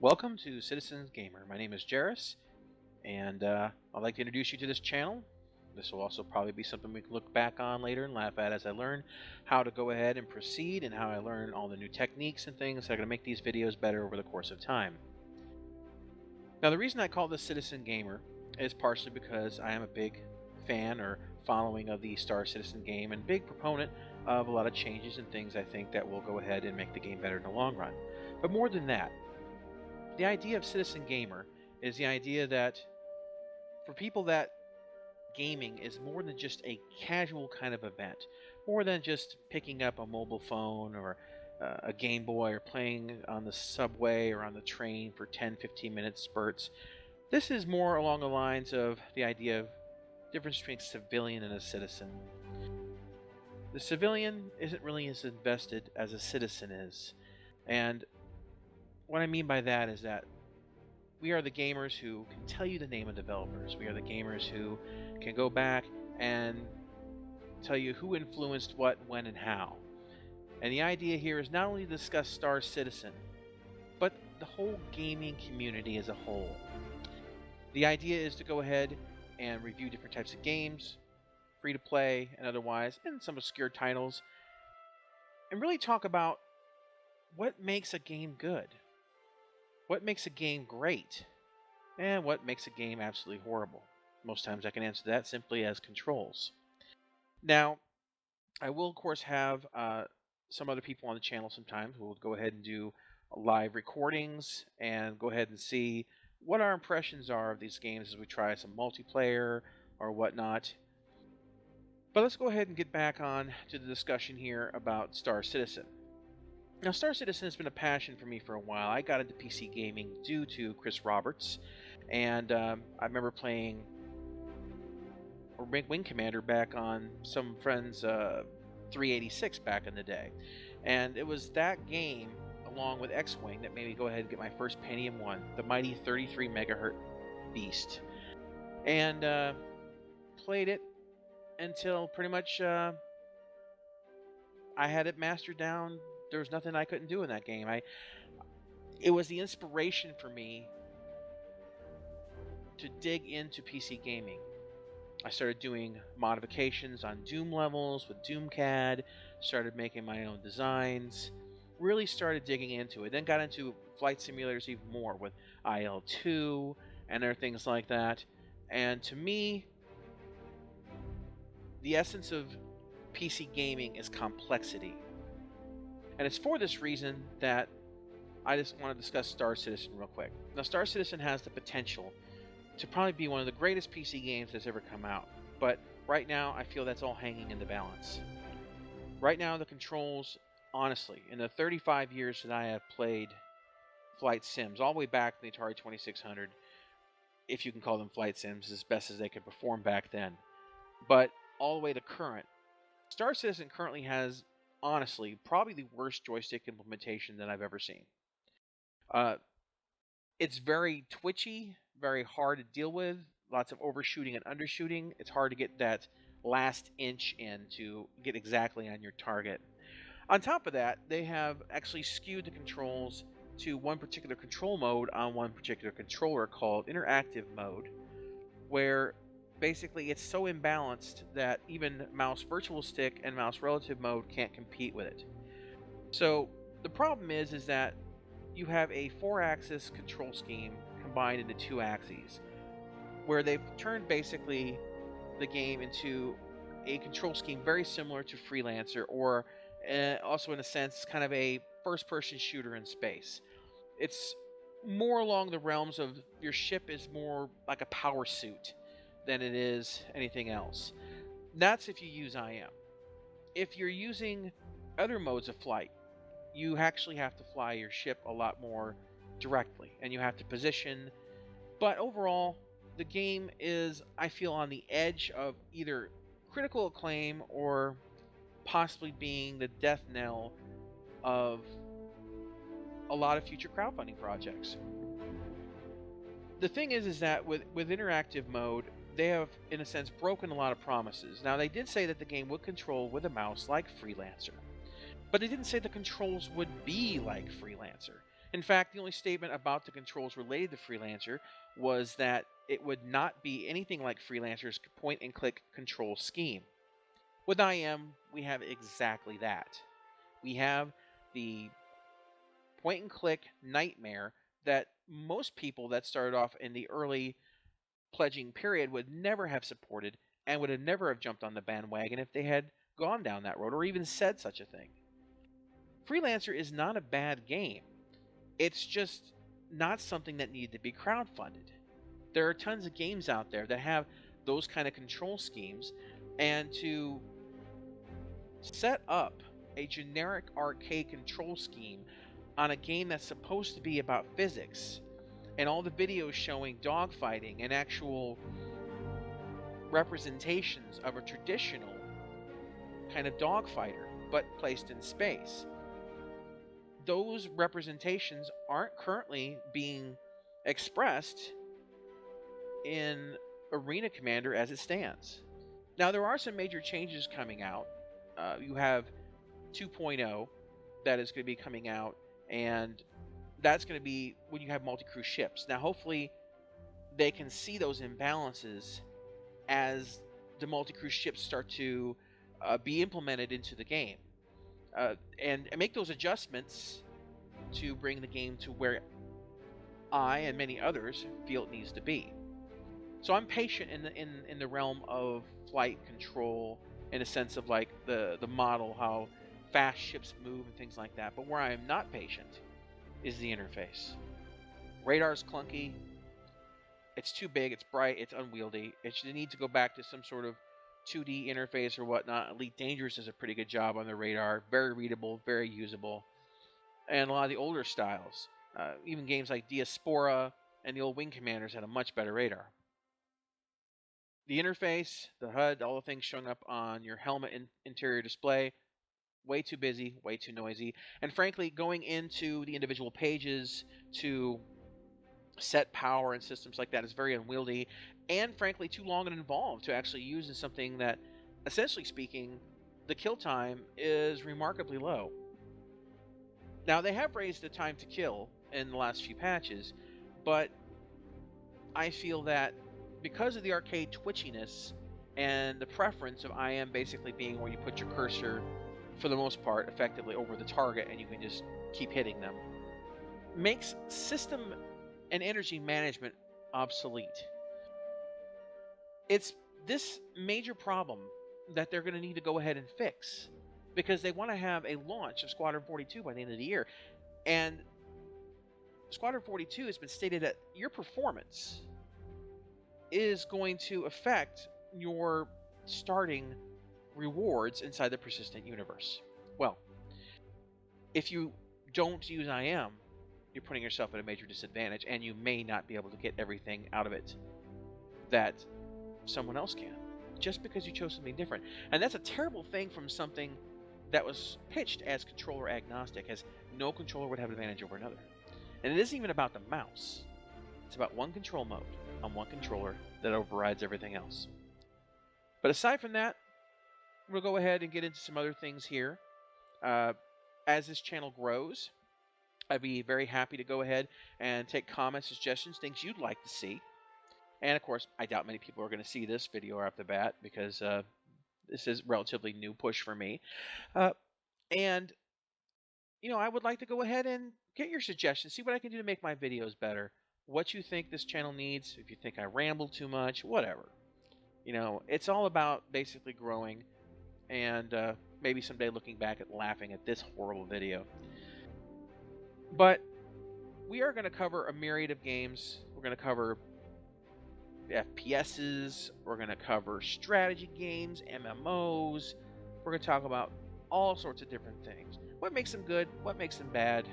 Welcome to Citizens Gamer. My name is Jairus, and I'd like to introduce you to this channel. This will also probably be something we can look back on later and laugh at as I learn how to go ahead and proceed and how I learn all the new techniques and things that are going to make these videos better over the course of time. Now, the reason I call this Citizen Gamer is partially because I am a big fan or following of the Star Citizen game and big proponent of a lot of changes and things I think that will go ahead and make the game better in the long run. But more than that, the idea of Citizen Gamer is the idea that for people that gaming is more than just a casual kind of event, more than just picking up a mobile phone or a Game Boy or playing on the subway or on the train for 10-15 minute spurts. This is more along the lines of the idea of difference between a civilian and a citizen. The civilian isn't really as invested as a citizen is, and what I mean by that is that we are the gamers who can tell you the name of developers. We are the gamers who can go back and tell you who influenced what, when, and how. And the idea here is not only to discuss Star Citizen, but the whole gaming community as a whole. The idea is to go ahead and review different types of games, free to play and otherwise, and some obscure titles, and really talk about what makes a game good. What makes a game great? And what makes a game absolutely horrible? Most times I can answer that simply as controls. Now, I will, of course, have some other people on the channel sometimes who will go ahead and do live recordings and go ahead and see what our impressions are of these games as we try some multiplayer or whatnot. But let's go ahead and get back on to the discussion here about Star Citizen. Now, Star Citizen has been a passion for me for a while. I got into PC gaming due to Chris Roberts, and I remember playing Wing Commander back on some friend's 386 back in the day. And it was that game, along with X-Wing, that made me go ahead and get my first Pentium 1, the mighty 33 megahertz beast. And played it until pretty much I had it mastered down. There was nothing I couldn't do in that game. It was the inspiration for me to dig into PC gaming. I started doing modifications on Doom levels with DoomCAD, started making my own designs, really started digging into it. Then got into flight simulators even more with IL-2 and other things like that. And to me, the essence of PC gaming is complexity. And it's for this reason that I just want to discuss Star Citizen real quick. Now, Star Citizen has the potential to probably be one of the greatest PC games that's ever come out. But right now, I feel that's all hanging in the balance. Right now, the controls, honestly, in the 35 years that I have played flight sims, all the way back to the Atari 2600, if you can call them flight sims, as best as they could perform back then, but all the way to current, Star Citizen currently has, honestly, probably the worst joystick implementation that I've ever seen. It's very twitchy, very hard to deal with, lots of overshooting and undershooting. It's hard to get that last inch in to get exactly on your target. On top of that, they have actually skewed the controls to one particular control mode on one particular controller called interactive mode, where basically it's so imbalanced that even mouse virtual stick and mouse relative mode can't compete with it. So the problem is that you have a 4-axis control scheme combined into 2 axes, where they've turned basically the game into a control scheme very similar to Freelancer, or also in a sense kind of a first-person shooter in space. It's more along the realms of your ship is more like a power suit than it is anything else. That's if you use IM. If you're using other modes of flight, you actually have to fly your ship a lot more directly, and you have to position. But overall, the game is, I feel, on the edge of either critical acclaim or possibly being the death knell of a lot of future crowdfunding projects. The thing is that with interactive mode, they have, in a sense, broken a lot of promises. Now, they did say that the game would control with a mouse like Freelancer, but they didn't say the controls would be like Freelancer. In fact, the only statement about the controls related to Freelancer was that it would not be anything like Freelancer's point and click control scheme. With IM, we have exactly that. We have the point and click nightmare that most people that started off in the early pledging period would never have supported and would have never have jumped on the bandwagon if they had gone down that road or even said such a thing. Freelancer is not a bad game. It's just not something that needed to be crowdfunded. There are tons of games out there that have those kind of control schemes, and to set up a generic arcade control scheme on a game that's supposed to be about physics and all the videos showing dogfighting and actual representations of a traditional kind of dogfighter but placed in space. Those representations aren't currently being expressed in Arena Commander as it stands. Now, there are some major changes coming out. You have 2.0 that is going to be coming out, and that's going to be when you have multi-crew ships. Now, hopefully, they can see those imbalances as the multi-crew ships start to be implemented into the game, and make those adjustments to bring the game to where I and many others feel it needs to be. So I'm patient in the realm of flight control, in a sense of like the model, how fast ships move and things like that. But where I am not patient is the interface. Radar's clunky. It's too big. It's bright. It's unwieldy. It should need to go back to some sort of 2D interface or whatnot. Elite Dangerous does a pretty good job on the radar. Very readable, very usable. And a lot of the older styles, even games like Diaspora and the old Wing Commanders, had a much better radar. The interface, the HUD, all the things showing up on your helmet interior display, way too busy, way too noisy. And frankly, going into the individual pages to set power and systems like that is very unwieldy and frankly too long and involved to actually use in something that, essentially speaking, the kill time is remarkably low. Now, they have raised the time to kill in the last few patches, but I feel that because of the arcade twitchiness and the preference of IM basically being where you put your cursor, for the most part, effectively over the target and you can just keep hitting them, makes system and energy management obsolete. It's this major problem that they're going to need to go ahead and fix, because they want to have a launch of Squadron 42 by the end of the year. And Squadron 42 has been stated that your performance is going to affect your starting rewards inside the persistent universe. Well, if you don't use IM, you're putting yourself at a major disadvantage, and you may not be able to get everything out of it that someone else can, just because you chose something different. And that's a terrible thing from something that was pitched as controller agnostic, as no controller would have advantage over another. And it isn't even about the mouse. It's about one control mode on one controller that overrides everything else. But aside from that, we'll go ahead and get into some other things here. As this channel grows, I'd be very happy to go ahead and take comments, suggestions, things you'd like to see. And of course, I doubt many people are going to see this video off the bat, because this is relatively new push for me. And, you know, I would like to go ahead and get your suggestions, see what I can do to make my videos better, what you think this channel needs, if you think I ramble too much, whatever. You know, it's all about basically growing and maybe someday looking back at laughing at this horrible video. But we are going to cover a myriad of games. We're going to cover FPSs, we're going to cover strategy games, MMOs. We're going to talk about all sorts of different things. What makes them good, what makes them bad.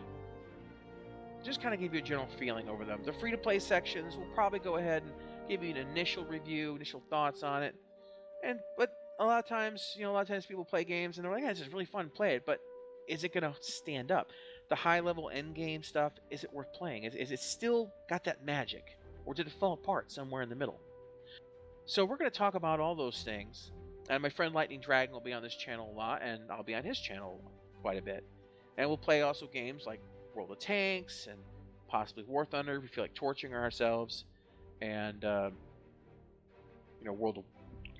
Just kind of give you a general feeling over them. The free-to-play sections, we'll probably go ahead and give you an initial review, initial thoughts on it. But a lot of times, people play games and they're like, yeah, this is really fun, play it, but is it going to stand up? The high-level end-game stuff, is it worth playing? Is it still got that magic? Or did it fall apart somewhere in the middle? So we're going to talk about all those things. And my friend Lightning Dragon will be on this channel a lot, and I'll be on his channel quite a bit. And we'll play also games like World of Tanks and possibly War Thunder if we feel like torturing ourselves, and World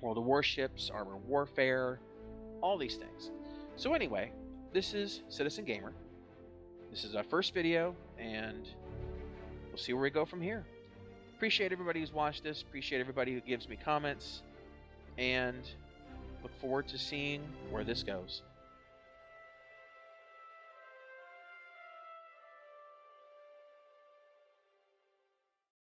of Warships, Armor Warfare, all these things. So anyway, this is Citizen Gamer. This is our first video, and we'll see where we go from here. Appreciate everybody who's watched this. Appreciate everybody who gives me comments, and look forward to seeing where this goes.